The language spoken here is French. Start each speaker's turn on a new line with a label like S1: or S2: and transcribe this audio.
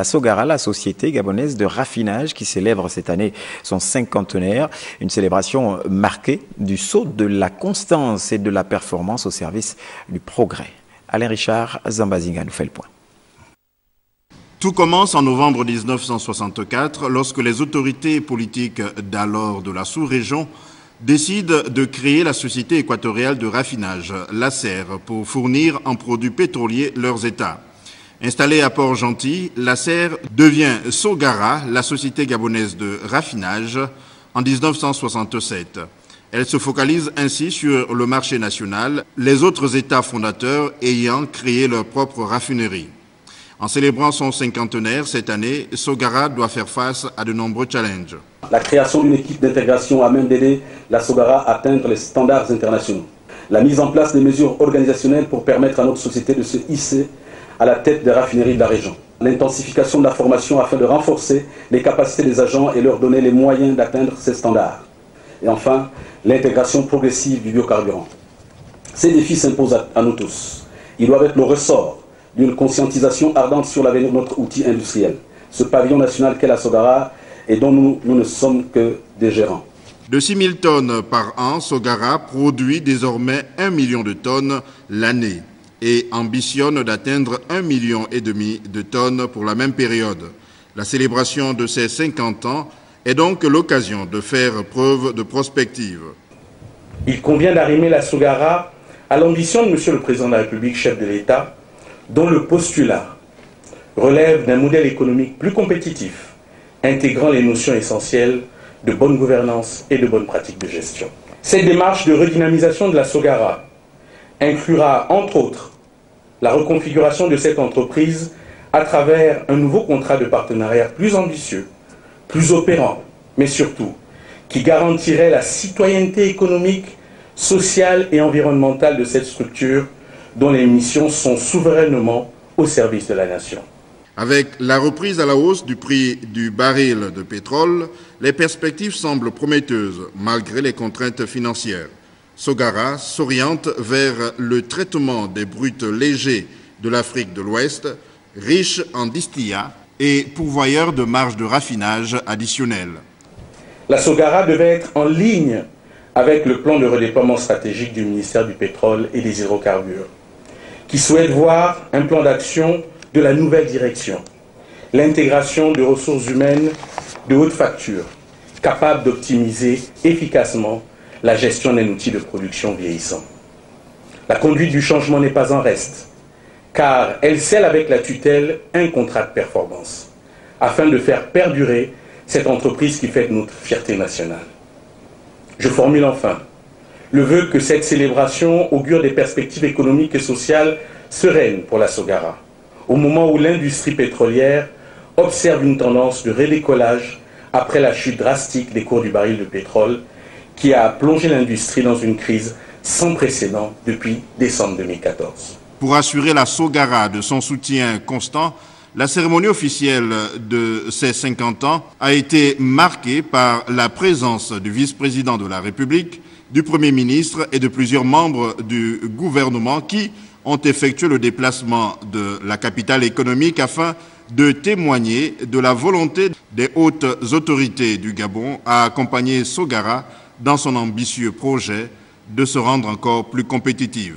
S1: La Sogara, la société gabonaise de raffinage qui célèbre cette année son cinquantenaire, une célébration marquée du saut de la constance et de la performance au service du progrès. Alain Richard Zambazinga nous fait le point.
S2: Tout commence en novembre 1964 lorsque les autorités politiques d'alors de la sous-région décident de créer la Société équatoriale de raffinage, l'ASER, pour fournir en produits pétroliers leurs États. Installée à Port-Gentil, l'ASER devient Sogara, la Société gabonaise de raffinage, en 1967. Elle se focalise ainsi sur le marché national, les autres États fondateurs ayant créé leur propre raffinerie. En célébrant son cinquantenaire cette année, Sogara doit faire face à de nombreux challenges.
S3: La création d'une équipe d'intégration a même d'aider la Sogara à atteindre les standards internationaux. La mise en place des mesures organisationnelles pour permettre à notre société de se hisser à la tête des raffineries de la région. L'intensification de la formation afin de renforcer les capacités des agents et leur donner les moyens d'atteindre ces standards. Et enfin, l'intégration progressive du biocarburant. Ces défis s'imposent à nous tous. Ils doivent être le ressort d'une conscientisation ardente sur l'avenir de notre outil industriel, ce pavillon national qu'est la Sogara et dont nous ne sommes que des gérants.
S2: De 6 000 tonnes par an, Sogara produit désormais 1 million de tonnes l'année et ambitionne d'atteindre 1,5 million de tonnes pour la même période. La célébration de ses 50 ans est donc l'occasion de faire preuve de prospective.
S4: Il convient d'arrimer la Sogara à l'ambition de M. le Président de la République, chef de l'État, dont le postulat relève d'un modèle économique plus compétitif, intégrant les notions essentielles de bonne gouvernance et de bonnes pratiques de gestion. Cette démarche de redynamisation de la Sogara inclura, entre autres, la reconfiguration de cette entreprise à travers un nouveau contrat de partenariat plus ambitieux, plus opérant, mais surtout, qui garantirait la citoyenneté économique, sociale et environnementale de cette structure dont les missions sont souverainement au service de la nation.
S2: Avec la reprise à la hausse du prix du baril de pétrole, les perspectives semblent prometteuses malgré les contraintes financières. Sogara s'oriente vers le traitement des brutes légers de l'Afrique de l'Ouest, riche en distillats et pourvoyeur de marges de raffinage additionnelles.
S4: La Sogara devait être en ligne avec le plan de redéploiement stratégique du ministère du Pétrole et des Hydrocarbures, qui souhaite voir un plan d'action de la nouvelle direction, l'intégration de ressources humaines de haute facture, capables d'optimiser efficacement la gestion d'un outil de production vieillissant. La conduite du changement n'est pas en reste, car elle scelle avec la tutelle un contrat de performance, afin de faire perdurer cette entreprise qui fait notre fierté nationale. Je formule enfin le vœu que cette célébration augure des perspectives économiques et sociales sereines pour la Sogara, au moment où l'industrie pétrolière observe une tendance de redécollage après la chute drastique des cours du baril de pétrole qui a plongé l'industrie dans une crise sans précédent depuis décembre 2014.
S2: Pour assurer la Sogara de son soutien constant, la cérémonie officielle de ses 50 ans a été marquée par la présence du vice-président de la République, du Premier ministre et de plusieurs membres du gouvernement qui ont effectué le déplacement de la capitale économique afin de témoigner de la volonté des hautes autorités du Gabon à accompagner Sogara dans son ambitieux projet de se rendre encore plus compétitive.